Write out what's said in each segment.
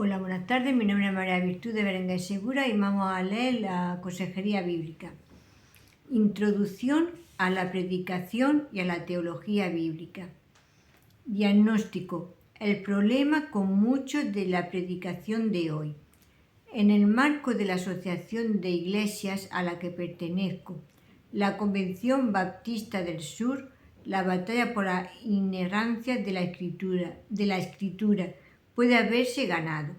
Hola, buenas tardes. Mi nombre es María Virtud de Berenguer Segura y vamos a leer la Consejería Bíblica. Introducción a la predicación y a la teología bíblica. Diagnóstico. El problema con mucho de la predicación de hoy. En el marco de la Asociación de Iglesias a la que pertenezco, la Convención Baptista del Sur, la batalla por la inerrancia de la Escritura puede haberse ganado.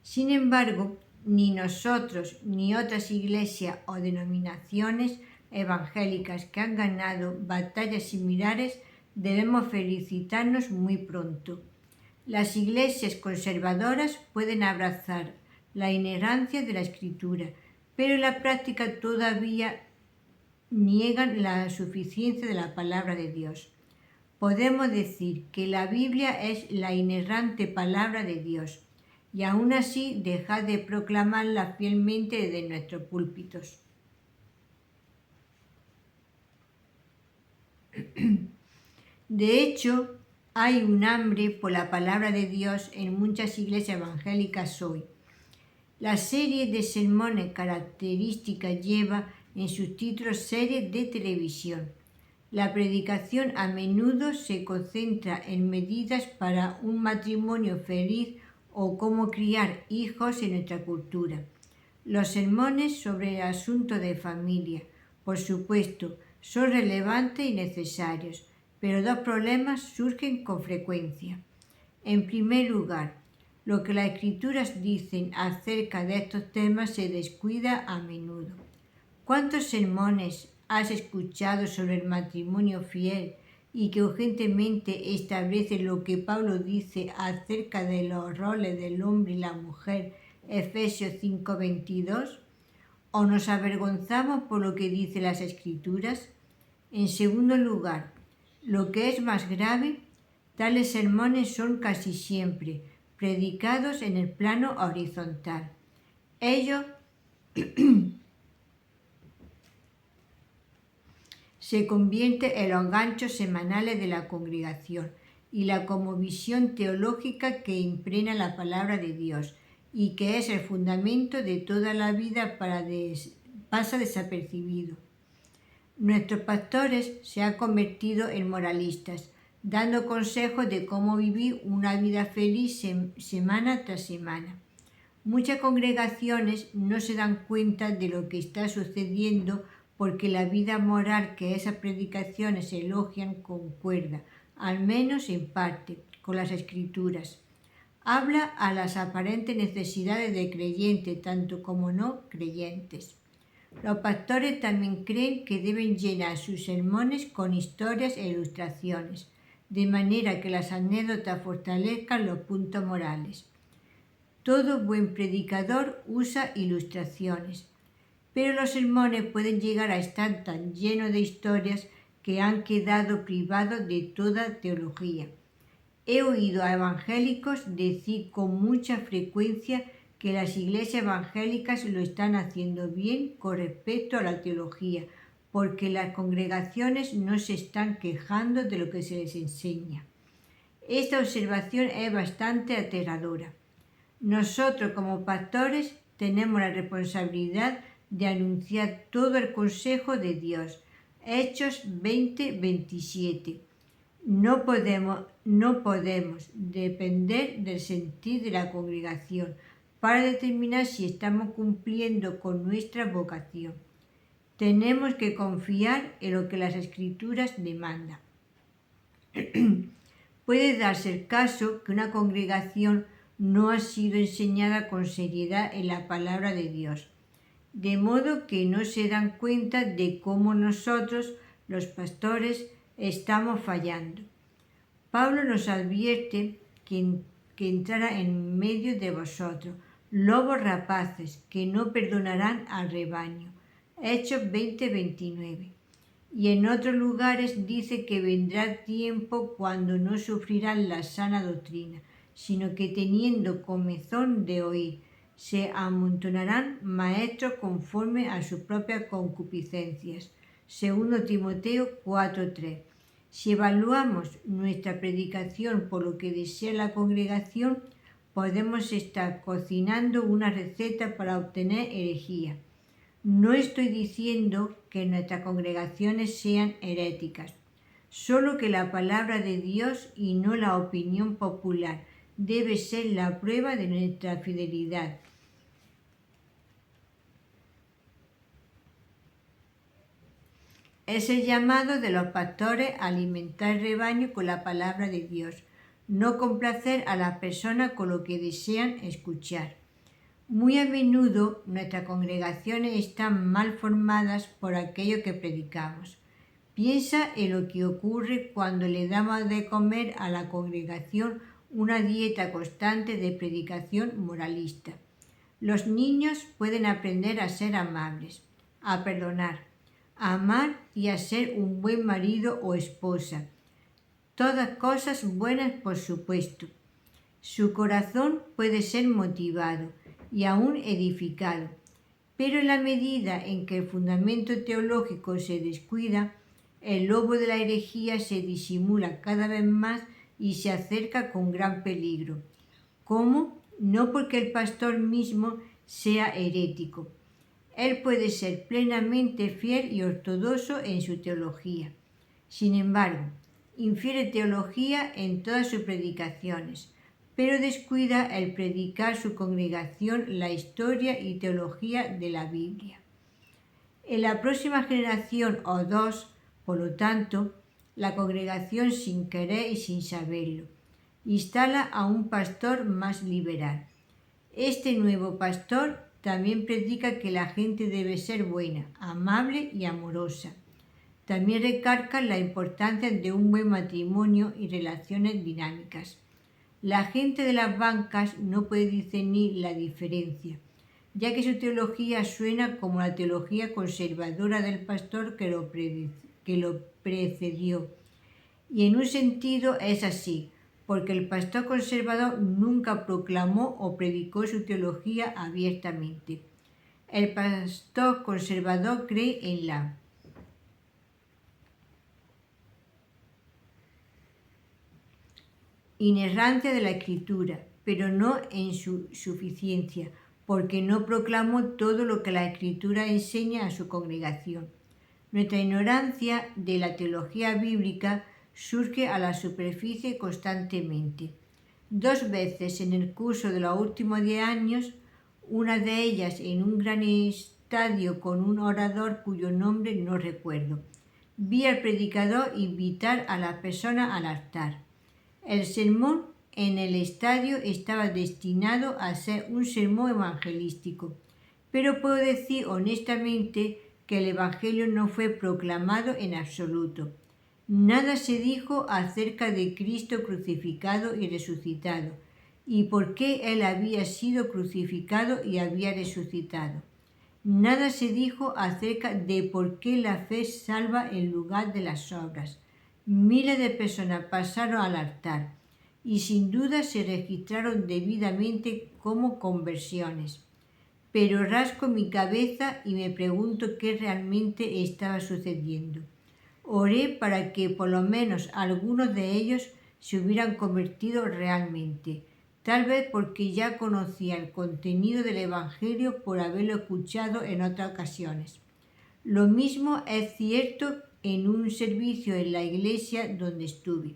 Sin embargo, ni nosotros ni otras iglesias o denominaciones evangélicas que han ganado batallas similares debemos felicitarnos muy pronto. Las iglesias conservadoras pueden abrazar la inerrancia de la Escritura, pero en la práctica todavía niegan la suficiencia de la palabra de Dios. Podemos decir que la Biblia es la inerrante palabra de Dios, y aún así dejar de proclamarla fielmente desde nuestros púlpitos. De hecho, hay un hambre por la palabra de Dios en muchas iglesias evangélicas hoy. La serie de sermones característica lleva en sus títulos series de televisión. La predicación a menudo se concentra en medidas para un matrimonio feliz o cómo criar hijos en nuestra cultura. Los sermones sobre el asunto de familia, por supuesto, son relevantes y necesarios, pero dos problemas surgen con frecuencia. En primer lugar, lo que las Escrituras dicen acerca de estos temas se descuida a menudo. ¿Cuántos sermones has escuchado sobre el matrimonio fiel y que urgentemente establece lo que Pablo dice acerca de los roles del hombre y la mujer, Efesios 5:22? ¿O nos avergonzamos por lo que dicen las Escrituras? En segundo lugar, lo que es más grave, tales sermones son casi siempre predicados en el plano horizontal. Ellos se convierten en los ganchos semanales de la congregación y la cosmovisión teológica que impregna la palabra de Dios y que es el fundamento de toda la vida pasa desapercibido. Nuestros pastores se han convertido en moralistas, dando consejos de cómo vivir una vida feliz semana tras semana. Muchas congregaciones no se dan cuenta de lo que está sucediendo porque la vida moral que esas predicaciones elogian concuerda, al menos en parte, con las Escrituras. Habla a las aparentes necesidades de creyentes, tanto como no creyentes. Los pastores también creen que deben llenar sus sermones con historias e ilustraciones, de manera que las anécdotas fortalezcan los puntos morales. Todo buen predicador usa ilustraciones, pero los sermones pueden llegar a estar tan llenos de historias que han quedado privados de toda teología. He oído a evangélicos decir con mucha frecuencia que las iglesias evangélicas lo están haciendo bien con respecto a la teología, porque las congregaciones no se están quejando de lo que se les enseña. Esta observación es bastante aterradora. Nosotros como pastores tenemos la responsabilidad de anunciar todo el consejo de Dios. Hechos 20:27. No podemos depender del sentir de la congregación para determinar si estamos cumpliendo con nuestra vocación. Tenemos que confiar en lo que las Escrituras demandan. Puede darse el caso que una congregación no ha sido enseñada con seriedad en la palabra de Dios, de modo que no se dan cuenta de cómo nosotros, los pastores, estamos fallando. Pablo nos advierte que entrará en medio de vosotros lobos rapaces que no perdonarán al rebaño. Hechos 20:29. Y en otros lugares dice que vendrá tiempo cuando no sufrirán la sana doctrina, sino que teniendo comezón de oír, se amontonarán maestros conforme a sus propias concupiscencias. 2 Timoteo 4:3. Si evaluamos nuestra predicación por lo que desea la congregación, podemos estar cocinando una receta para obtener herejía. No estoy diciendo que nuestras congregaciones sean heréticas, solo que la palabra de Dios y no la opinión popular debe ser la prueba de nuestra fidelidad. Es el llamado de los pastores a alimentar el rebaño con la palabra de Dios, no complacer a las personas con lo que desean escuchar. Muy a menudo nuestras congregaciones están mal formadas por aquello que predicamos. Piensa en lo que ocurre cuando le damos de comer a la congregación una dieta constante de predicación moralista. Los niños pueden aprender a ser amables, a perdonar, a amar y a ser un buen marido o esposa. Todas cosas buenas, por supuesto. Su corazón puede ser motivado y aún edificado, pero en la medida en que el fundamento teológico se descuida, el lobo de la herejía se disimula cada vez más y se acerca con gran peligro. ¿Cómo? No porque el pastor mismo sea herético. Él puede ser plenamente fiel y ortodoxo en su teología. Sin embargo, infiere teología en todas sus predicaciones, pero descuida el predicar su congregación la historia y teología de la Biblia. En la próxima generación o dos, por lo tanto, la congregación sin querer y sin saberlo, instala a un pastor más liberal. Este nuevo pastor también predica que la gente debe ser buena, amable y amorosa. También recarga la importancia de un buen matrimonio y relaciones dinámicas. La gente de las bancas no puede discernir la diferencia, ya que su teología suena como la teología conservadora del pastor que lo precedió. Y en un sentido es así, porque el pastor conservador nunca proclamó o predicó su teología abiertamente. El pastor conservador cree en la inerrancia de la Escritura, pero no en su suficiencia, porque no proclamó todo lo que la Escritura enseña a su congregación. Nuestra ignorancia de la teología bíblica surge a la superficie constantemente. 2 veces en el curso de los últimos 10 años, una de ellas en un gran estadio con un orador cuyo nombre no recuerdo, vi al predicador invitar a las personas al altar. El sermón en el estadio estaba destinado a ser un sermón evangelístico, pero puedo decir honestamente que el evangelio no fue proclamado en absoluto. Nada se dijo acerca de Cristo crucificado y resucitado, y por qué Él había sido crucificado y había resucitado. Nada se dijo acerca de por qué la fe salva en lugar de las obras. Miles de personas pasaron al altar y sin duda se registraron debidamente como conversiones. Pero rasco mi cabeza y me pregunto qué realmente estaba sucediendo. Oré para que por lo menos algunos de ellos se hubieran convertido realmente, tal vez porque ya conocía el contenido del Evangelio por haberlo escuchado en otras ocasiones. Lo mismo es cierto en un servicio en la iglesia donde estuve.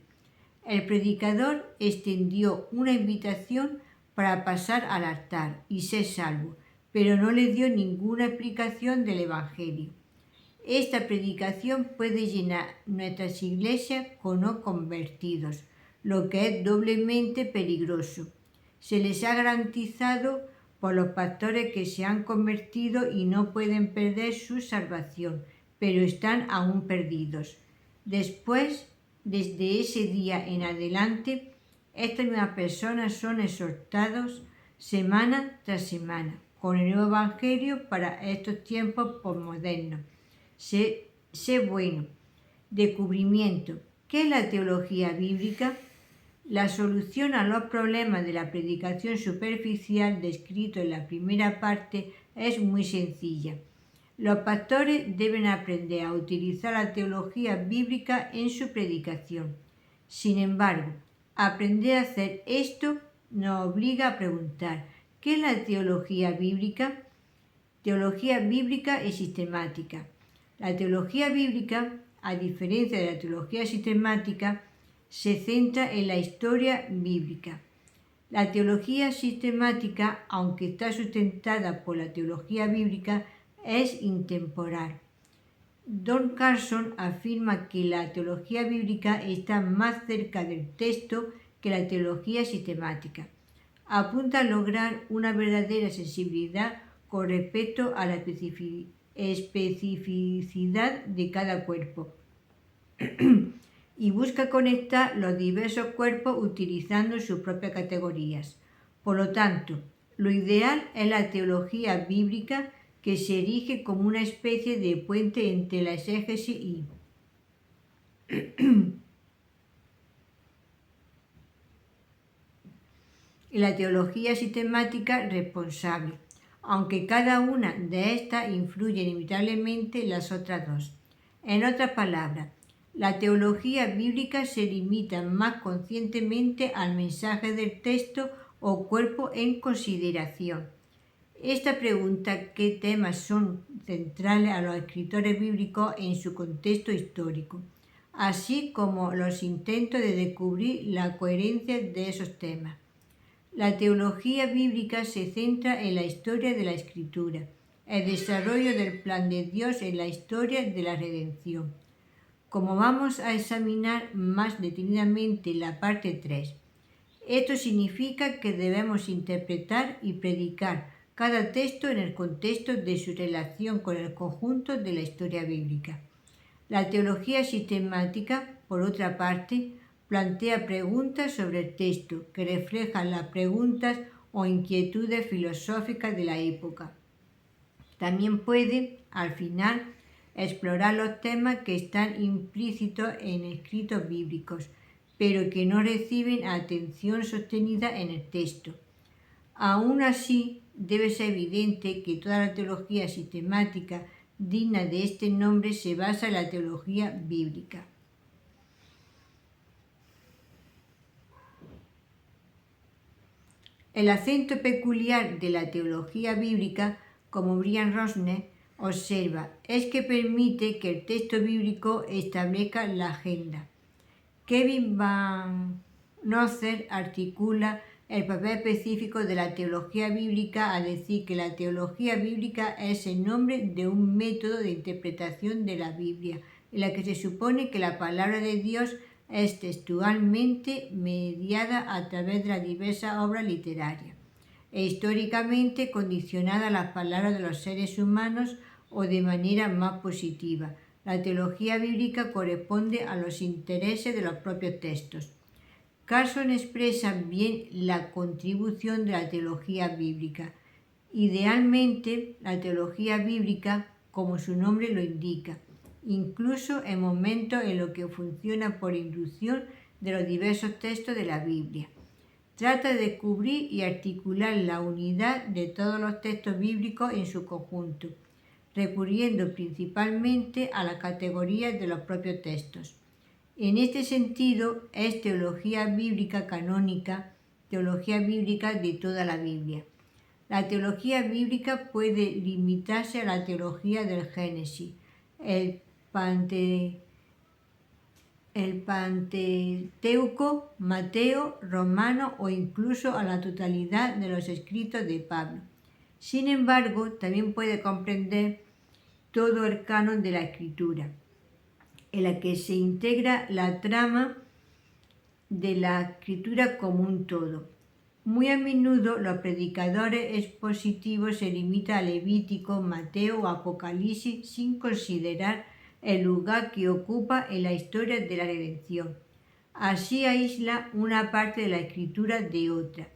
El predicador extendió una invitación para pasar al altar y ser salvo, pero no le dio ninguna explicación del Evangelio. Esta predicación puede llenar nuestras iglesias con no convertidos, lo que es doblemente peligroso. Se les ha garantizado por los pastores que se han convertido y no pueden perder su salvación, pero están aún perdidos. Después, desde ese día en adelante, estas mismas personas son exhortados semana tras semana con el nuevo evangelio para estos tiempos posmodernos. Sé bueno. Descubrimiento. ¿Qué es la teología bíblica? La solución a los problemas de la predicación superficial descrito en la primera parte es muy sencilla. Los pastores deben aprender a utilizar la teología bíblica en su predicación. Sin embargo, aprender a hacer esto nos obliga a preguntar, ¿qué es la teología bíblica? Teología bíblica y sistemática. La teología bíblica, a diferencia de la teología sistemática, se centra en la historia bíblica. La teología sistemática, aunque está sustentada por la teología bíblica, es intemporal. Don Carson afirma que la teología bíblica está más cerca del texto que la teología sistemática. Apunta a lograr una verdadera sensibilidad con respecto a la especificidad de cada cuerpo y busca conectar los diversos cuerpos utilizando sus propias categorías. Por lo tanto, lo ideal es la teología bíblica que se erige como una especie de puente entre la exégesis y la teología sistemática responsable, aunque cada una de estas influye inevitablemente en las otras dos. En otras palabras, la teología bíblica se limita más conscientemente al mensaje del texto o cuerpo en consideración. Esta pregunta, ¿qué temas son centrales a los escritores bíblicos en su contexto histórico?, así como los intentos de descubrir la coherencia de esos temas. La teología bíblica se centra en la historia de la Escritura, el desarrollo del plan de Dios en la historia de la redención. Como vamos a examinar más detenidamente la parte 3, esto significa que debemos interpretar y predicar cada texto en el contexto de su relación con el conjunto de la historia bíblica. La teología sistemática, por otra parte, plantea preguntas sobre el texto que reflejan las preguntas o inquietudes filosóficas de la época. También puede, al final, explorar los temas que están implícitos en escritos bíblicos, pero que no reciben atención sostenida en el texto. Aún así, debe ser evidente que toda la teología sistemática digna de este nombre se basa en la teología bíblica. El acento peculiar de la teología bíblica, como Brian Rosner observa, es que permite que el texto bíblico establezca la agenda. Kevin Van Nozer articula el papel específico de la teología bíblica al decir que la teología bíblica es el nombre de un método de interpretación de la Biblia, en la que se supone que la palabra de Dios es textualmente mediada a través de las diversas obras literarias e históricamente condicionada a las palabras de los seres humanos o de manera más positiva. La teología bíblica corresponde a los intereses de los propios textos. Carson expresa bien la contribución de la teología bíblica. Idealmente, la teología bíblica, como su nombre lo indica, incluso en momentos en los que funciona por inducción de los diversos textos de la Biblia. Trata de descubrir y articular la unidad de todos los textos bíblicos en su conjunto, recurriendo principalmente a la categoría de los propios textos. En este sentido, es teología bíblica canónica, teología bíblica de toda la Biblia. La teología bíblica puede limitarse a la teología del Génesis, el Pentateuco, Mateo, Romano o incluso a la totalidad de los escritos de Pablo. Sin embargo, también puede comprender todo el canon de la Escritura, en la que se integra la trama de la Escritura como un todo. Muy a menudo los predicadores expositivos se limitan a Levítico, Mateo o Apocalipsis sin considerar el lugar que ocupa en la historia de la redención. Así aísla una parte de la Escritura de otra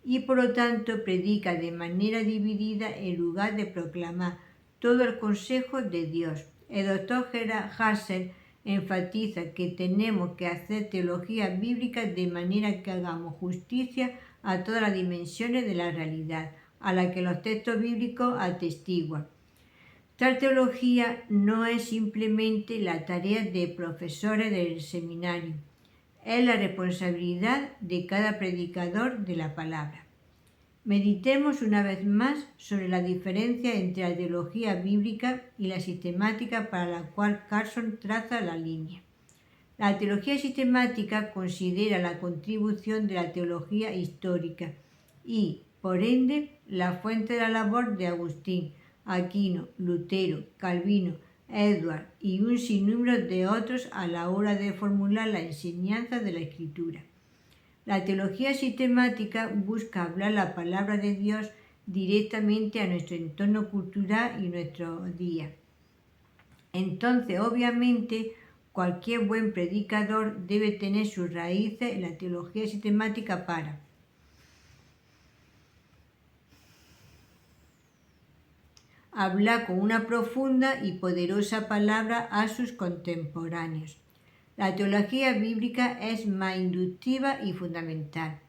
y por lo tanto predica de manera dividida en lugar de proclamar todo el consejo de Dios. El Dr. Gerhard Hasser enfatiza que tenemos que hacer teología bíblica de manera que hagamos justicia a todas las dimensiones de la realidad, a la que los textos bíblicos atestiguan. Tal teología no es simplemente la tarea de profesores del seminario, Es la responsabilidad de cada predicador de la palabra. Meditemos una vez más sobre la diferencia entre la teología bíblica y la sistemática para la cual Carson traza la línea. La teología sistemática considera la contribución de la teología histórica y, por ende, la fuente de la labor de Agustín, Aquino, Lutero, Calvino, Edward y un sinnúmero de otros a la hora de formular la enseñanza de la Escritura. La teología sistemática busca hablar la palabra de Dios directamente a nuestro entorno cultural y nuestro día. Entonces, obviamente, cualquier buen predicador debe tener sus raíces en la teología sistemática para hablar con una profunda y poderosa palabra a sus contemporáneos. La teología bíblica es más inductiva y fundamental.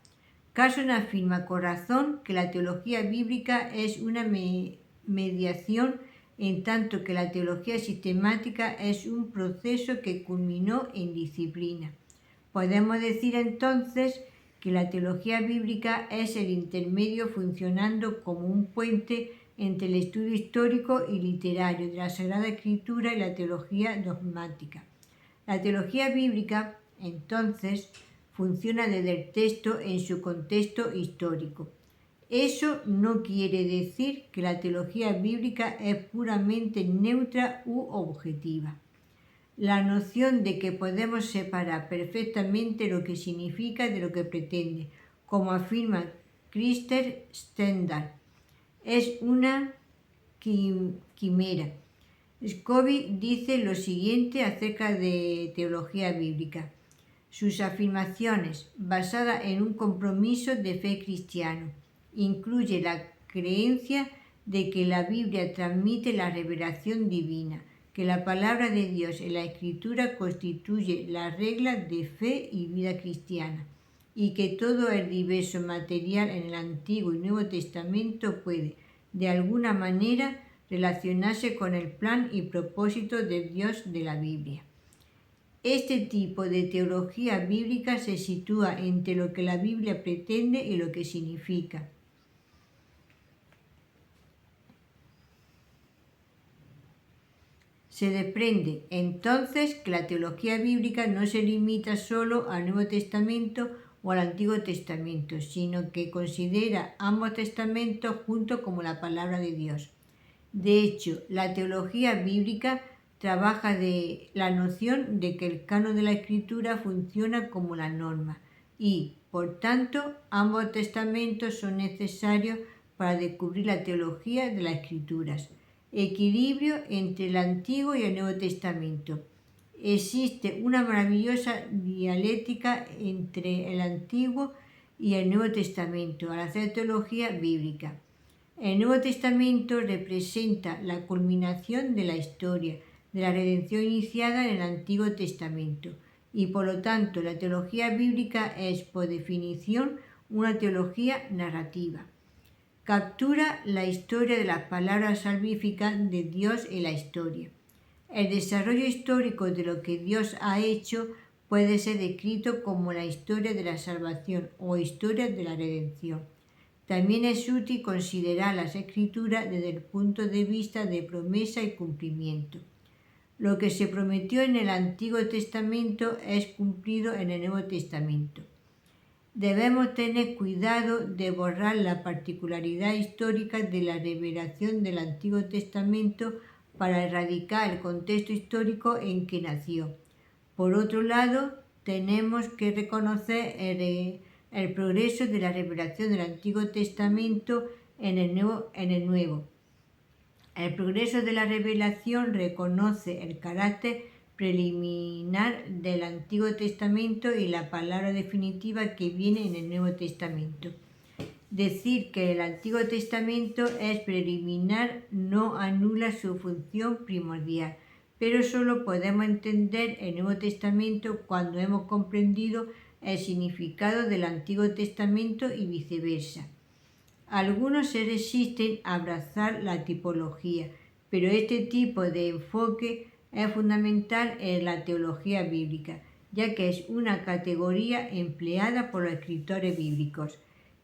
Carson afirma con razón que la teología bíblica es una mediación, en tanto que la teología sistemática es un proceso que culminó en disciplina. Podemos decir entonces que la teología bíblica es el intermedio funcionando como un puente entre el estudio histórico y literario de la Sagrada Escritura y la teología dogmática. La teología bíblica, entonces, funciona desde el texto en su contexto histórico. Eso no quiere decir que la teología bíblica es puramente neutra u objetiva. La noción de que podemos separar perfectamente lo que significa de lo que pretende, como afirma Christer Stendhal, es una quimera. Scobie dice lo siguiente acerca de teología bíblica. Sus afirmaciones, basadas en un compromiso de fe cristiano, incluye la creencia de que la Biblia transmite la revelación divina, que la palabra de Dios en la Escritura constituye la regla de fe y vida cristiana, y que todo el diverso material en el Antiguo y Nuevo Testamento puede, de alguna manera, relacionarse con el plan y propósito de Dios de la Biblia. Este tipo de teología bíblica se sitúa entre lo que la Biblia pretende y lo que significa. Se desprende entonces que la teología bíblica no se limita solo al Nuevo Testamento o al Antiguo Testamento, sino que considera ambos testamentos juntos como la palabra de Dios. De hecho, la teología bíblica trabaja de la noción de que el canon de la Escritura funciona como la norma y, por tanto, ambos testamentos son necesarios para descubrir la teología de las Escrituras. Equilibrio entre el Antiguo y el Nuevo Testamento. Existe una maravillosa dialéctica entre el Antiguo y el Nuevo Testamento al hacer teología bíblica. El Nuevo Testamento representa la culminación de la historia de la redención iniciada en el Antiguo Testamento y por lo tanto la teología bíblica es por definición una teología narrativa. Captura la historia de las palabras salvíficas de Dios en la historia. El desarrollo histórico de lo que Dios ha hecho puede ser descrito como la historia de la salvación o historia de la redención. También es útil considerar las Escrituras desde el punto de vista de promesa y cumplimiento. Lo que se prometió en el Antiguo Testamento es cumplido en el Nuevo Testamento. Debemos tener cuidado de borrar la particularidad histórica de la revelación del Antiguo Testamento para erradicar el contexto histórico en que nació. Por otro lado, tenemos que reconocer el progreso de la revelación del Antiguo Testamento en el Nuevo. El progreso de la revelación reconoce el carácter preliminar del Antiguo Testamento y la palabra definitiva que viene en el Nuevo Testamento. Decir que el Antiguo Testamento es preliminar no anula su función primordial, pero solo podemos entender el Nuevo Testamento cuando hemos comprendido el significado del Antiguo Testamento y viceversa. Algunos se resisten a abrazar la tipología, pero este tipo de enfoque es fundamental en la teología bíblica, ya que es una categoría empleada por los escritores bíblicos.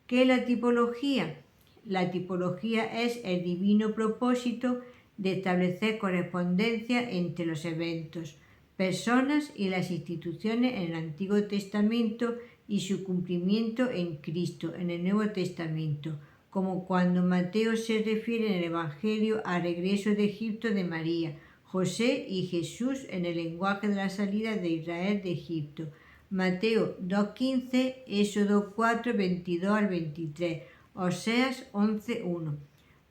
¿Qué es la tipología? La tipología es el divino propósito de establecer correspondencia entre los eventos, personas y las instituciones en el Antiguo Testamento y su cumplimiento en Cristo en el Nuevo Testamento, como cuando Mateo se refiere en el Evangelio al regreso de Egipto de María, José y Jesús en el lenguaje de la salida de Israel de Egipto. Mateo 2.15, Éxodo 4, 22 al 23, Oseas 11.1.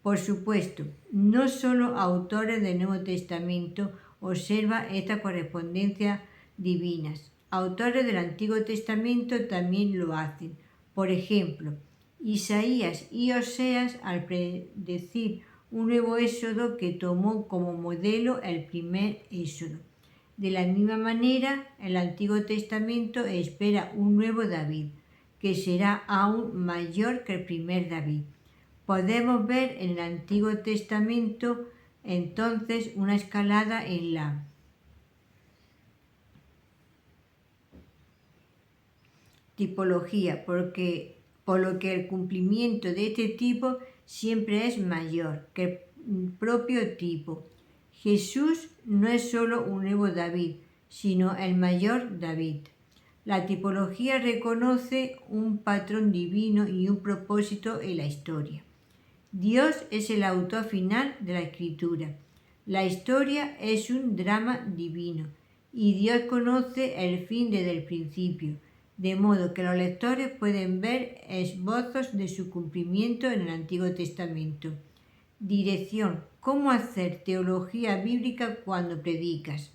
Por supuesto, no solo autores del Nuevo Testamento observan esta correspondencia divinas. Autores del Antiguo Testamento también lo hacen. Por ejemplo, Isaías y Oseas, al predecir un nuevo éxodo que tomó como modelo el primer éxodo. De la misma manera, el Antiguo Testamento espera un nuevo David, que será aún mayor que el primer David. Podemos ver en el Antiguo Testamento entonces una escalada en la tipología, por lo que el cumplimiento de este tipo siempre es mayor que el propio tipo. Jesús no es solo un nuevo David, sino el mayor David. La tipología reconoce un patrón divino y un propósito en la historia. Dios es el autor final de la escritura. La historia es un drama divino y Dios conoce el fin desde el principio, de modo que los lectores pueden ver esbozos de su cumplimiento en el Antiguo Testamento. Dirección: ¿cómo hacer teología bíblica cuando predicas?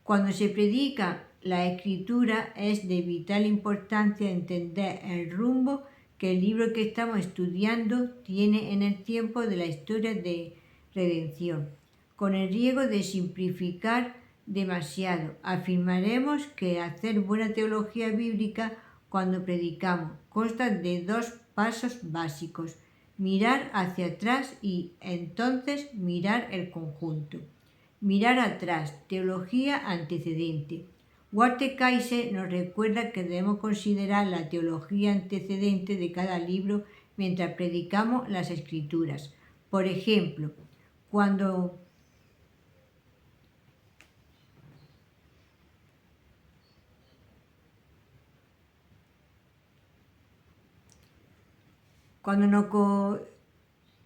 Cuando se predica la escritura es de vital importancia entender el rumbo que el libro que estamos estudiando tiene en el tiempo de la historia de redención. Con el riesgo de simplificar demasiado, afirmaremos que hacer buena teología bíblica cuando predicamos consta de dos pasos básicos: mirar hacia atrás y entonces mirar el conjunto. Mirar atrás, teología antecedente. Walter Kaiser nos recuerda que debemos considerar la teología antecedente de cada libro mientras predicamos las Escrituras. Por ejemplo, cuando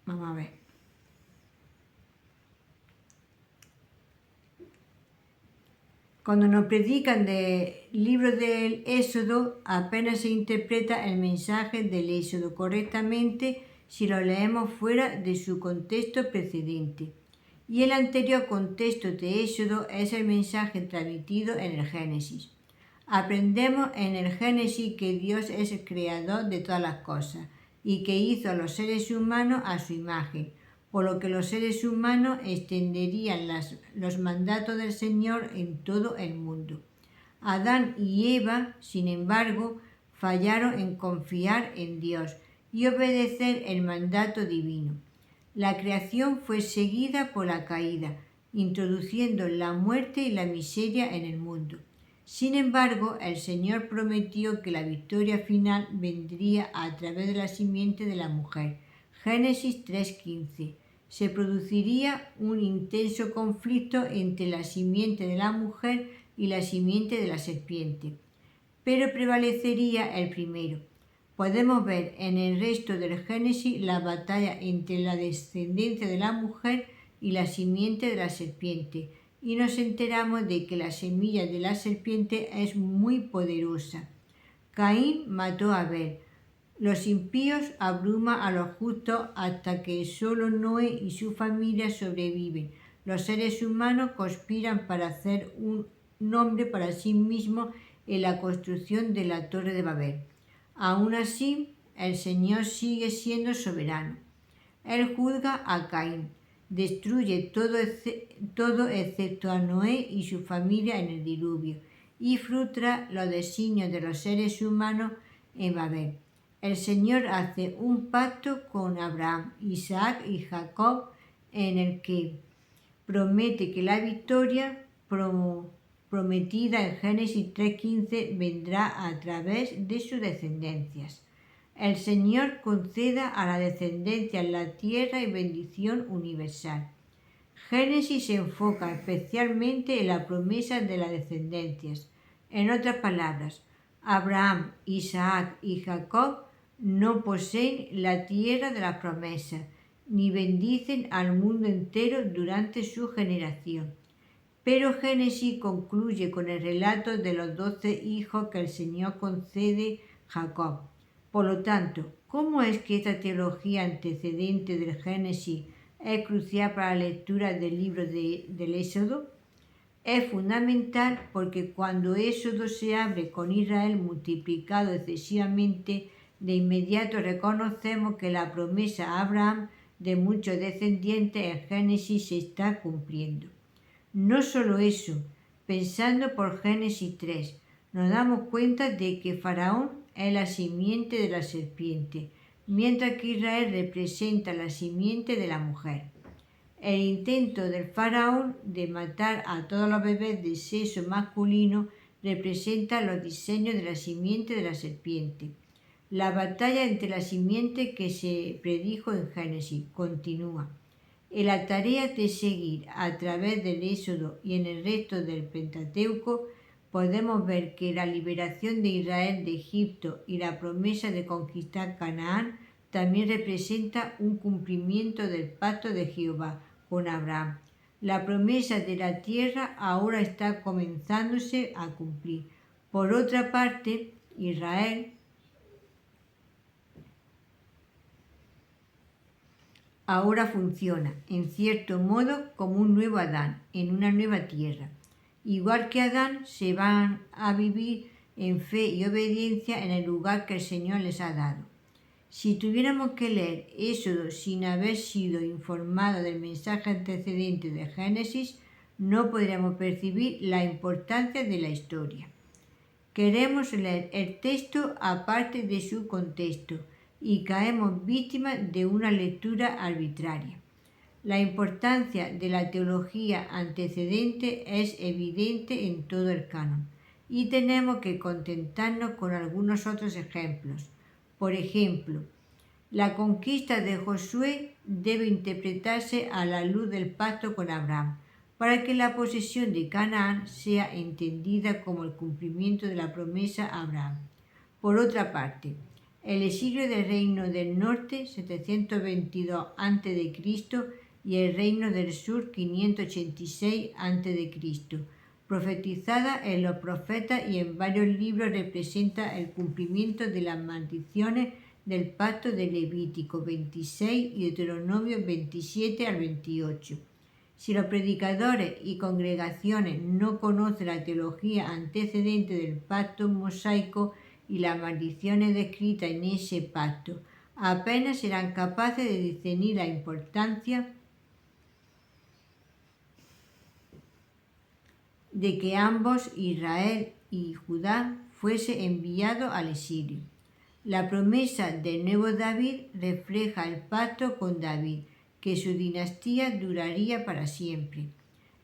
vamos a ver. Cuando nos predican del libro del Éxodo, apenas se interpreta el mensaje del Éxodo correctamente si lo leemos fuera de su contexto precedente. Y el anterior contexto de Éxodo es el mensaje transmitido en el Génesis. Aprendemos en el Génesis que Dios es el creador de todas las cosas y que hizo a los seres humanos a su imagen, por lo que los seres humanos extenderían los mandatos del Señor en todo el mundo. Adán y Eva, sin embargo, fallaron en confiar en Dios y obedecer el mandato divino. La creación fue seguida por la caída, introduciendo la muerte y la miseria en el mundo. Sin embargo, el Señor prometió que la victoria final vendría a través de la simiente de la mujer. Génesis 3.15. Se produciría un intenso conflicto entre la simiente de la mujer y la simiente de la serpiente, pero prevalecería el primero. Podemos ver en el resto del Génesis la batalla entre la descendencia de la mujer y la simiente de la serpiente, y nos enteramos de que la semilla de la serpiente es muy poderosa. Caín mató a Abel. Los impíos abruman a los justos hasta que solo Noé y su familia sobreviven. Los seres humanos conspiran para hacer un nombre para sí mismos en la construcción de la Torre de Babel. Aún así, el Señor sigue siendo soberano. Él juzga a Caín, destruye todo excepto a Noé y su familia en el diluvio, y frustra los designios de los seres humanos en Babel. El Señor hace un pacto con Abraham, Isaac y Jacob en el que promete que la victoria prometida en Génesis 3:15 vendrá a través de sus descendencias. El Señor conceda a la descendencia la tierra y bendición universal. Génesis se enfoca especialmente en la promesa de las descendencias. En otras palabras, Abraham, Isaac y Jacob no poseen la tierra de las promesas, ni bendicen al mundo entero durante su generación. Pero Génesis concluye con el relato de los 12 hijos que el Señor concede a Jacob. Por lo tanto, ¿cómo es que esta teología antecedente del Génesis es crucial para la lectura del libro del Éxodo? Es fundamental porque cuando Éxodo se abre con Israel multiplicado excesivamente, de inmediato reconocemos que la promesa a Abraham de muchos descendientes en Génesis se está cumpliendo. No solo eso, pensando por Génesis 3, nos damos cuenta de que Faraón es la simiente de la serpiente, mientras que Israel representa la simiente de la mujer. El intento del faraón de matar a todos los bebés de sexo masculino representa los diseños de la simiente de la serpiente. La batalla entre la simiente que se predijo en Génesis continúa. En la tarea de seguir a través del Éxodo y en el resto del Pentateuco, podemos ver que la liberación de Israel de Egipto y la promesa de conquistar Canaán también representa un cumplimiento del pacto de Jehová con Abraham. La promesa de la tierra ahora está comenzándose a cumplir. Por otra parte, Israel ahora funciona, en cierto modo, como un nuevo Adán, en una nueva tierra. Igual que Adán, se van a vivir en fe y obediencia en el lugar que el Señor les ha dado. Si tuviéramos que leer Éxodo sin haber sido informados del mensaje antecedente de Génesis, no podríamos percibir la importancia de la historia. Queremos leer el texto aparte de su contexto y caemos víctimas de una lectura arbitraria. La importancia de la teología antecedente es evidente en todo el canon y tenemos que contentarnos con algunos otros ejemplos. Por ejemplo, la conquista de Josué debe interpretarse a la luz del pacto con Abraham, para que la posesión de Canaán sea entendida como el cumplimiento de la promesa a Abraham. Por otra parte, el exilio del reino del norte, 722 a.C., y el reino del sur, 586 a.C., profetizada en los profetas y en varios libros, representa el cumplimiento de las maldiciones del pacto de Levítico 26 y Deuteronomio 27 al 28. Si los predicadores y congregaciones no conocen la teología antecedente del pacto mosaico y las maldiciones descritas en ese pacto, apenas serán capaces de discernir la importancia de que ambos, Israel y Judá, fuese enviados al exilio. La promesa del nuevo David refleja el pacto con David, que su dinastía duraría para siempre.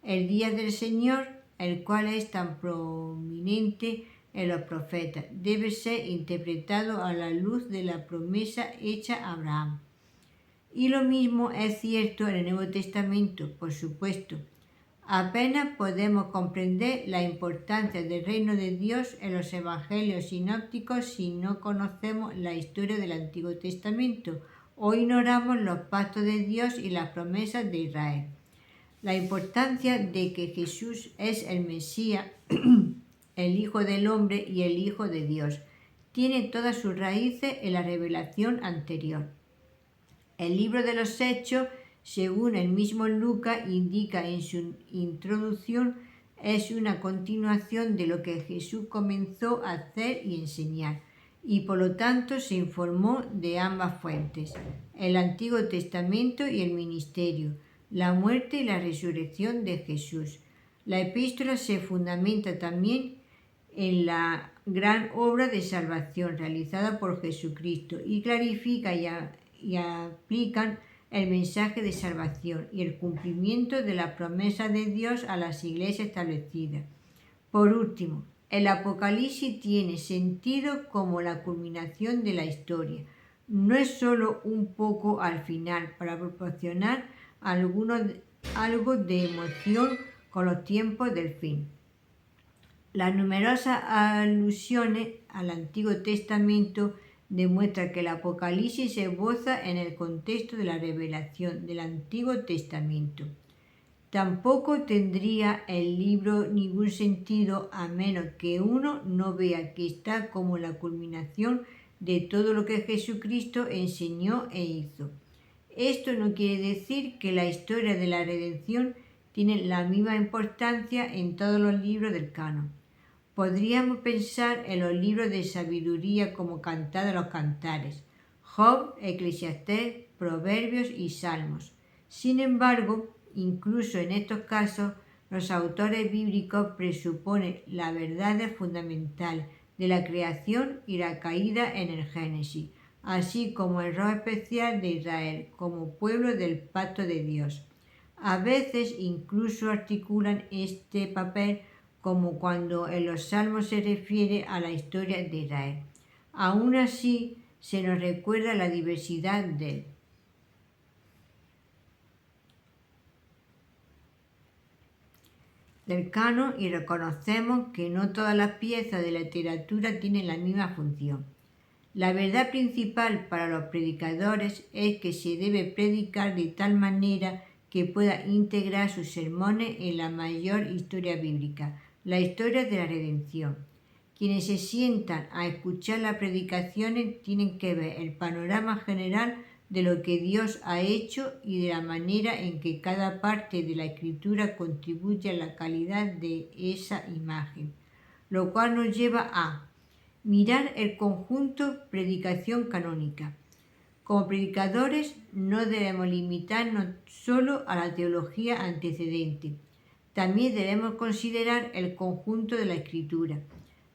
El día del Señor, el cual es tan prominente en los profetas, debe ser interpretado a la luz de la promesa hecha a Abraham. Y lo mismo es cierto en el Nuevo Testamento, por supuesto. Apenas podemos comprender la importancia del reino de Dios en los evangelios sinópticos si no conocemos la historia del Antiguo Testamento o ignoramos los pactos de Dios y las promesas de Israel. La importancia de que Jesús es el Mesías, el Hijo del Hombre y el Hijo de Dios, tiene todas sus raíces en la revelación anterior. El libro de los Hechos, según el mismo Lucas indica en su introducción, es una continuación de lo que Jesús comenzó a hacer y enseñar, y por lo tanto se informó de ambas fuentes, el Antiguo Testamento y el ministerio, la muerte y la resurrección de Jesús. La epístola se fundamenta también en la gran obra de salvación realizada por Jesucristo y clarifica y aplican el mensaje de salvación y el cumplimiento de la promesa de Dios a las iglesias establecidas. Por último, el Apocalipsis tiene sentido como la culminación de la historia. No es solo un poco al final para proporcionar algo de emoción con los tiempos del fin. Las numerosas alusiones al Antiguo Testamento demuestran que el Apocalipsis se esboza en el contexto de la revelación del Antiguo Testamento. Tampoco tendría el libro ningún sentido a menos que uno no vea que está como la culminación de todo lo que Jesucristo enseñó e hizo. Esto no quiere decir que la historia de la redención tiene la misma importancia en todos los libros del canon. Podríamos pensar en los libros de sabiduría como Cantar de los Cantares, Job, Eclesiastés, Proverbios y Salmos. Sin embargo, incluso en estos casos, los autores bíblicos presuponen la verdad fundamental de la creación y la caída en el Génesis, así como el rol especial de Israel como pueblo del pacto de Dios. A veces incluso articulan este papel como cuando en los Salmos se refiere a la historia de Israel. Aún así, se nos recuerda la diversidad del canon y reconocemos que no todas las piezas de la literatura tienen la misma función. La verdad principal para los predicadores es que se debe predicar de tal manera que pueda integrar sus sermones en la mayor historia bíblica, la historia de la redención. Quienes se sientan a escuchar las predicaciones tienen que ver el panorama general de lo que Dios ha hecho y de la manera en que cada parte de la Escritura contribuye a la calidad de esa imagen, lo cual nos lleva a mirar el conjunto predicación canónica. Como predicadores no debemos limitarnos solo a la teología antecedente. También debemos considerar el conjunto de la Escritura,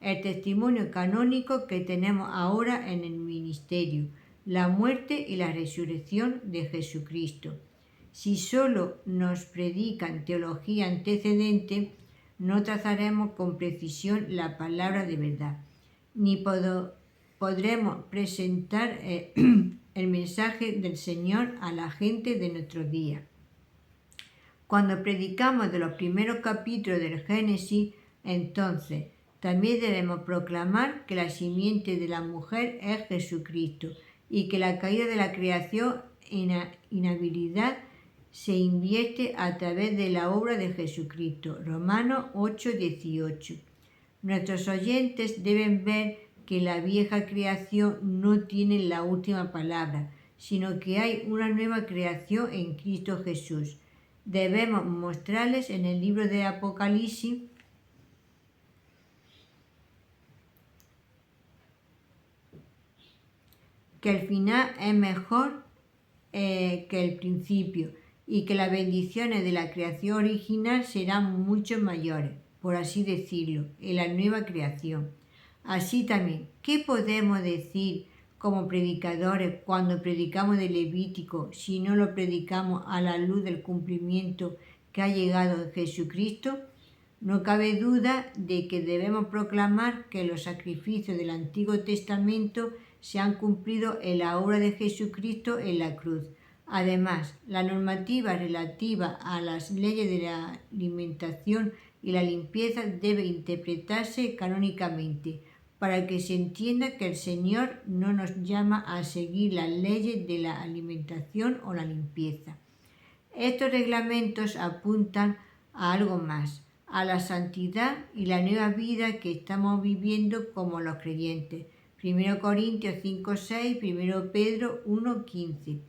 el testimonio canónico que tenemos ahora en el ministerio, la muerte y la resurrección de Jesucristo. Si solo nos predican teología antecedente, no trazaremos con precisión la palabra de verdad, ni podremos presentar el mensaje del Señor a la gente de nuestros días. Cuando predicamos de los primeros capítulos del Génesis, entonces también debemos proclamar que la simiente de la mujer es Jesucristo y que la caída de la creación en inhabilidad se invierte a través de la obra de Jesucristo. Romanos 8:18. Nuestros oyentes deben ver que la vieja creación no tiene la última palabra, sino que hay una nueva creación en Cristo Jesús. Debemos mostrarles en el libro de Apocalipsis que el final es mejor que el principio y que las bendiciones de la creación original serán mucho mayores, por así decirlo, en la nueva creación. Así también, ¿qué podemos decir como predicadores cuando predicamos de Levítico si no lo predicamos a la luz del cumplimiento que ha llegado en Jesucristo? No cabe duda de que debemos proclamar que los sacrificios del Antiguo Testamento se han cumplido en la obra de Jesucristo en la cruz. Además, la normativa relativa a las leyes de la alimentación y la limpieza debe interpretarse canónicamente, para que se entienda que el Señor no nos llama a seguir las leyes de la alimentación o la limpieza. Estos reglamentos apuntan a algo más, a la santidad y la nueva vida que estamos viviendo como los creyentes. 1 Corintios 5:6, 1 Pedro 1:15.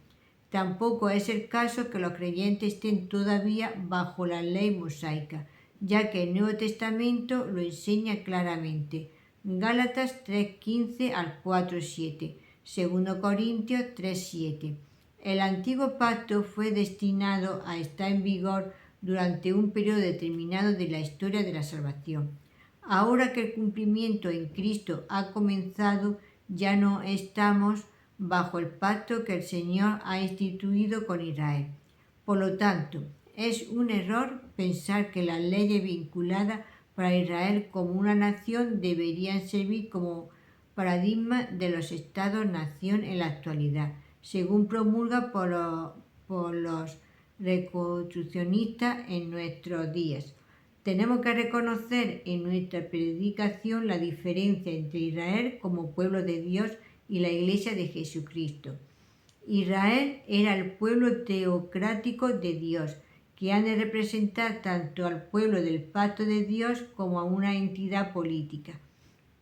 Tampoco es el caso que los creyentes estén todavía bajo la ley mosaica, ya que el Nuevo Testamento lo enseña claramente. Gálatas 3:15 al 4:7, 2 Corintios 3:7. El antiguo pacto fue destinado a estar en vigor durante un periodo determinado de la historia de la salvación. Ahora que el cumplimiento en Cristo ha comenzado, ya no estamos bajo el pacto que el Señor ha instituido con Israel. Por lo tanto, es un error pensar que las leyes vinculadas para Israel como una nación deberían servir como paradigma de los estados-nación en la actualidad, según promulga por los reconstruccionistas en nuestros días. Tenemos que reconocer en nuestra predicación la diferencia entre Israel como pueblo de Dios y la Iglesia de Jesucristo. Israel era el pueblo teocrático de Dios, que ha de representar tanto al pueblo del pacto de Dios como a una entidad política.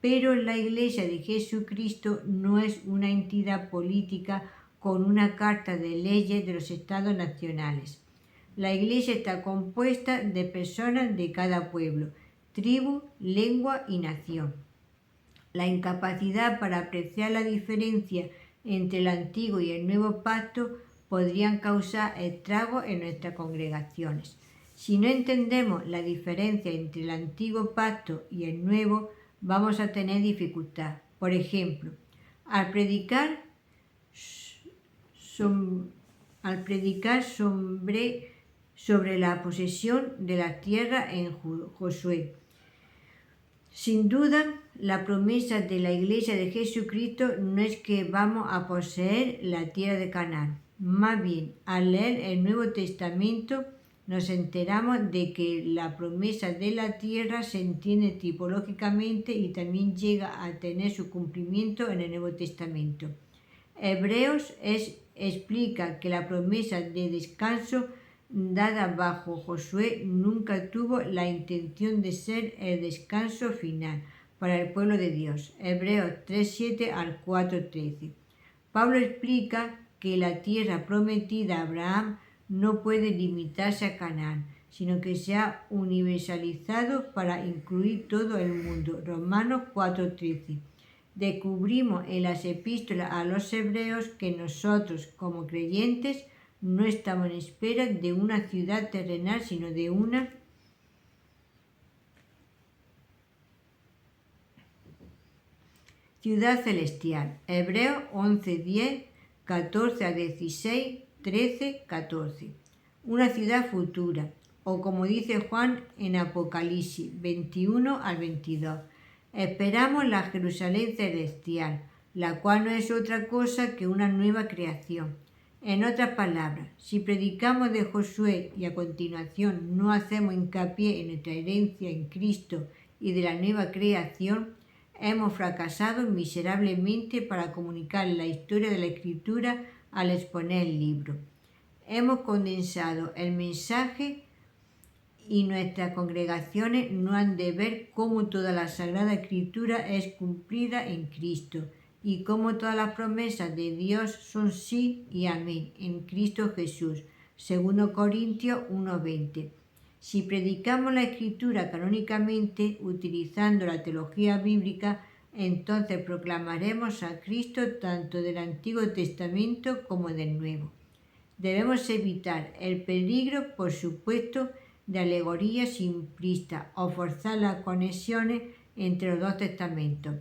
Pero la Iglesia de Jesucristo no es una entidad política con una carta de leyes de los estados nacionales. La Iglesia está compuesta de personas de cada pueblo, tribu, lengua y nación. La incapacidad para apreciar la diferencia entre el antiguo y el nuevo pacto podrían causar estragos en nuestras congregaciones. Si no entendemos la diferencia entre el antiguo pacto y el nuevo, vamos a tener dificultad. Por ejemplo, al predicar sobre la posesión de la tierra en Josué. Sin duda, la promesa de la Iglesia de Jesucristo no es que vamos a poseer la tierra de Canaán. Más bien, al leer el Nuevo Testamento, nos enteramos de que la promesa de la tierra se entiende tipológicamente y también llega a tener su cumplimiento en el Nuevo Testamento. Hebreos explica que la promesa de descanso dada bajo Josué nunca tuvo la intención de ser el descanso final para el pueblo de Dios. Hebreos 3:7 al 4:13. Pablo explica que la tierra prometida a Abraham no puede limitarse a Canaán, sino que se ha universalizado para incluir todo el mundo. Romanos 4:13. Descubrimos en las epístolas a los hebreos que nosotros, como creyentes, no estamos en espera de una ciudad terrenal, sino de una ciudad celestial. Hebreos 11:10, 14-16, 13-14. Una ciudad futura, o como dice Juan en Apocalipsis 21 al 22. Esperamos la Jerusalén celestial, la cual no es otra cosa que una nueva creación. En otras palabras, si predicamos de Josué y a continuación no hacemos hincapié en nuestra herencia en Cristo y de la nueva creación, hemos fracasado miserablemente para comunicar la historia de la Escritura al exponer el libro. Hemos condensado el mensaje y nuestras congregaciones no han de ver cómo toda la Sagrada Escritura es cumplida en Cristo y cómo todas las promesas de Dios son sí y amén en Cristo Jesús. 2 Corintios 1:20. Si predicamos la Escritura canónicamente utilizando la teología bíblica, entonces proclamaremos a Cristo tanto del Antiguo Testamento como del Nuevo. Debemos evitar el peligro, por supuesto, de alegorías simplistas o forzar las conexiones entre los dos testamentos.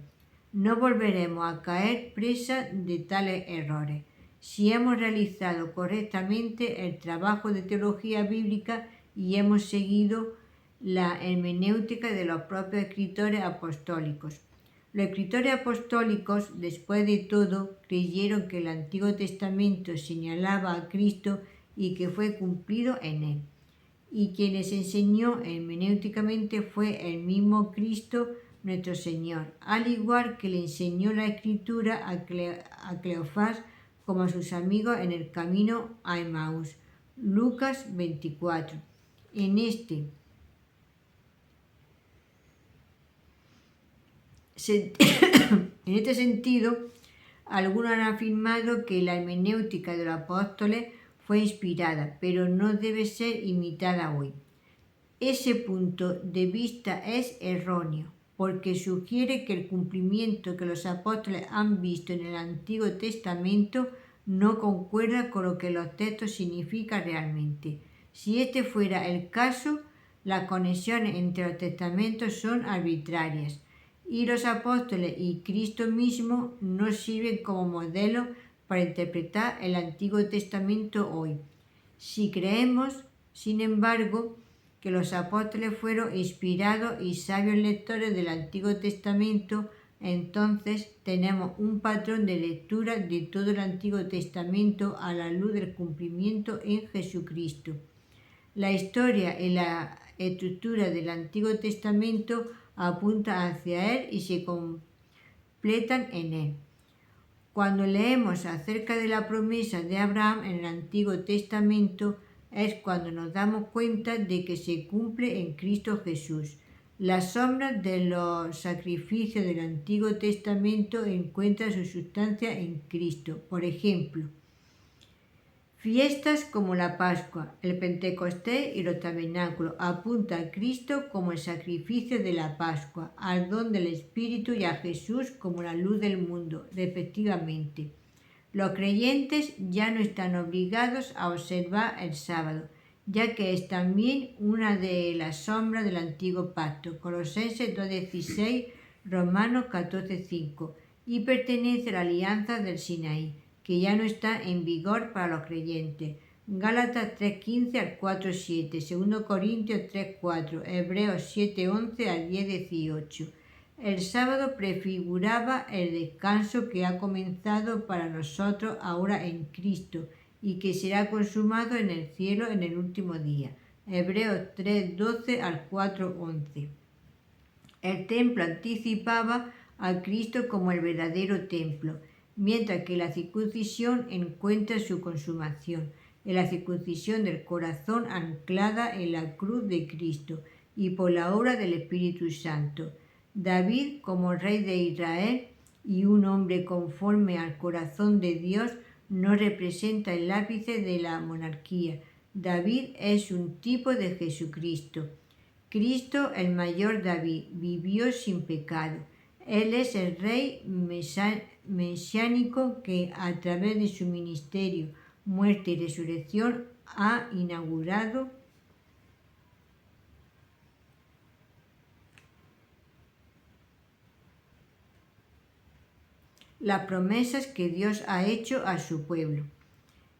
No volveremos a caer presa de tales errores. Si hemos realizado correctamente el trabajo de teología bíblica y hemos seguido la hermenéutica de los propios escritores apostólicos. Los escritores apostólicos, después de todo, creyeron que el Antiguo Testamento señalaba a Cristo y que fue cumplido en él. Y quien les enseñó hermenéuticamente fue el mismo Cristo nuestro Señor, al igual que le enseñó la Escritura a Cleofás como a sus amigos en el camino a Emaús. Lucas 24. En este sentido, algunos han afirmado que la hermenéutica de los apóstoles fue inspirada, pero no debe ser imitada hoy. Ese punto de vista es erróneo, porque sugiere que el cumplimiento que los apóstoles han visto en el Antiguo Testamento no concuerda con lo que los textos significan realmente. Si este fuera el caso, las conexiones entre los testamentos son arbitrarias, y los apóstoles y Cristo mismo no sirven como modelo para interpretar el Antiguo Testamento hoy. Si creemos, sin embargo, que los apóstoles fueron inspirados y sabios lectores del Antiguo Testamento, entonces tenemos un patrón de lectura de todo el Antiguo Testamento a la luz del cumplimiento en Jesucristo. La historia y la estructura del Antiguo Testamento apuntan hacia Él y se completan en Él. Cuando leemos acerca de la promesa de Abraham en el Antiguo Testamento, es cuando nos damos cuenta de que se cumple en Cristo Jesús. Las sombras de los sacrificios del Antiguo Testamento encuentran su sustancia en Cristo. Por ejemplo, fiestas como la Pascua, el Pentecostés y los tabernáculos apuntan a Cristo como el sacrificio de la Pascua, al don del Espíritu y a Jesús como la luz del mundo, respectivamente. Los creyentes ya no están obligados a observar el sábado, ya que es también una de las sombras del antiguo pacto, Colosenses 2:16, Romanos 14:5, y pertenece a la alianza del Sinaí, que ya no está en vigor para los creyentes. Gálatas 3:15 al 4:7, 2 Corintios 3:4, Hebreos 7:11 al 10:18. El sábado prefiguraba el descanso que ha comenzado para nosotros ahora en Cristo y que será consumado en el cielo en el último día. Hebreos 3:12 al 4:11. El templo anticipaba a Cristo como el verdadero templo, mientras que la circuncisión encuentra su consumación en la circuncisión del corazón anclada en la cruz de Cristo y por la obra del Espíritu Santo. David, como rey de Israel y un hombre conforme al corazón de Dios, no representa el ápice de la monarquía. David es un tipo de Jesucristo. Cristo, el mayor David, vivió sin pecado. Él es el rey mesiánico que a través de su ministerio, muerte y resurrección ha inaugurado las promesas que Dios ha hecho a su pueblo.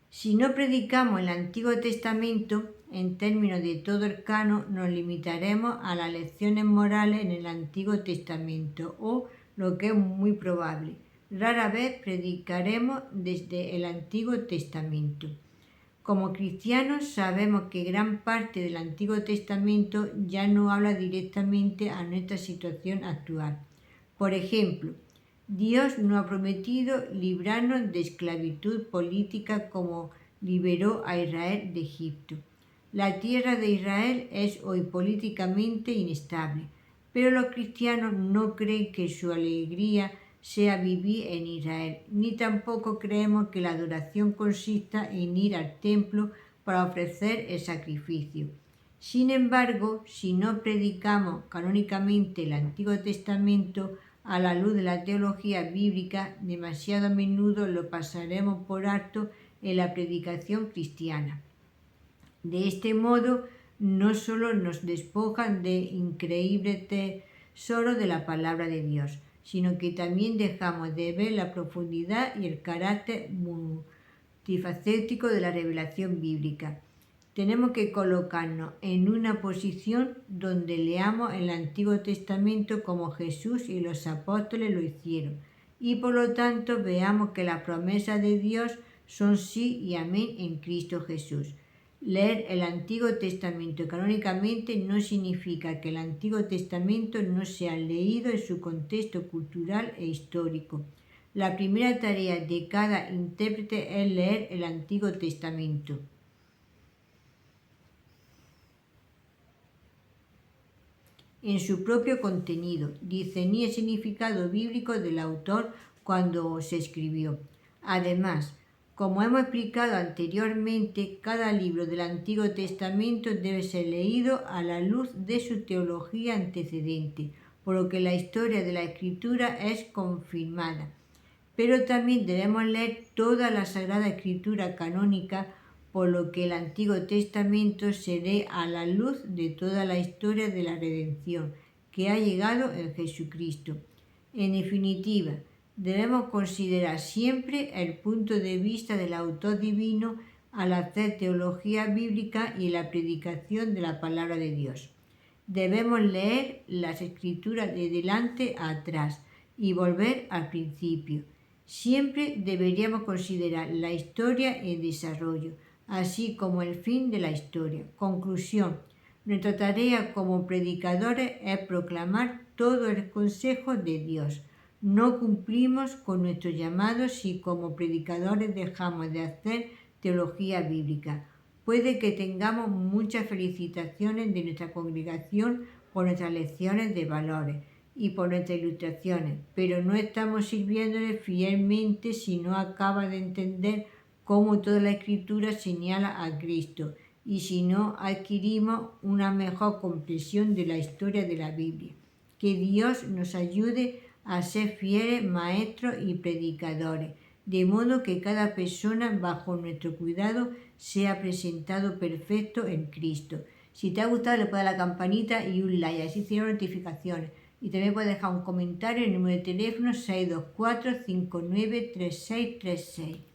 Si no predicamos el Antiguo Testamento, en términos de todo el canon, nos limitaremos a las lecciones morales en el Antiguo Testamento, o, lo que es muy probable, rara vez predicaremos desde el Antiguo Testamento. Como cristianos sabemos que gran parte del Antiguo Testamento ya no habla directamente a nuestra situación actual. Por ejemplo, Dios no ha prometido librarnos de esclavitud política como liberó a Israel de Egipto. La tierra de Israel es hoy políticamente inestable, pero los cristianos no creen que su alegría sea vivir en Israel, ni tampoco creemos que la adoración consista en ir al templo para ofrecer el sacrificio. Sin embargo, si no predicamos canónicamente el Antiguo Testamento a la luz de la teología bíblica, demasiado a menudo lo pasaremos por alto en la predicación cristiana. De este modo, no solo nos despojan de increíble tesoro de la palabra de Dios, sino que también dejamos de ver la profundidad y el carácter multifacético de la revelación bíblica. Tenemos que colocarnos en una posición donde leamos el Antiguo Testamento como Jesús y los apóstoles lo hicieron, y por lo tanto veamos que las promesas de Dios son sí y amén en Cristo Jesús. Leer el Antiguo Testamento canónicamente no significa que el Antiguo Testamento no sea leído en su contexto cultural e histórico. La primera tarea de cada intérprete es leer el Antiguo Testamento en su propio contenido, discernir el significado bíblico del autor cuando se escribió. Además, como hemos explicado anteriormente, cada libro del Antiguo Testamento debe ser leído a la luz de su teología antecedente, por lo que la historia de la Escritura es confirmada. Pero también debemos leer toda la Sagrada Escritura canónica, por lo que el Antiguo Testamento se lee a la luz de toda la historia de la redención que ha llegado en Jesucristo. En definitiva, debemos considerar siempre el punto de vista del autor divino al hacer teología bíblica y la predicación de la palabra de Dios. Debemos leer las escrituras de delante a atrás y volver al principio. Siempre deberíamos considerar la historia en desarrollo, así como el fin de la historia. Conclusión. Nuestra tarea como predicadores es proclamar todo el consejo de Dios. No cumplimos con nuestro llamado si como predicadores dejamos de hacer teología bíblica. Puede que tengamos muchas felicitaciones de nuestra congregación por nuestras lecciones de valores y por nuestras ilustraciones, pero no estamos sirviéndole fielmente si no acaba de entender cómo toda la Escritura señala a Cristo y si no adquirimos una mejor comprensión de la historia de la Biblia. Que Dios nos ayude a ser fieles maestros y predicadores, de modo que cada persona bajo nuestro cuidado sea presentado perfecto en Cristo. Si te ha gustado, le puedes dar a la campanita y un like, así tiene notificaciones. Y también puedes dejar un comentario en el número de teléfono 624 593636.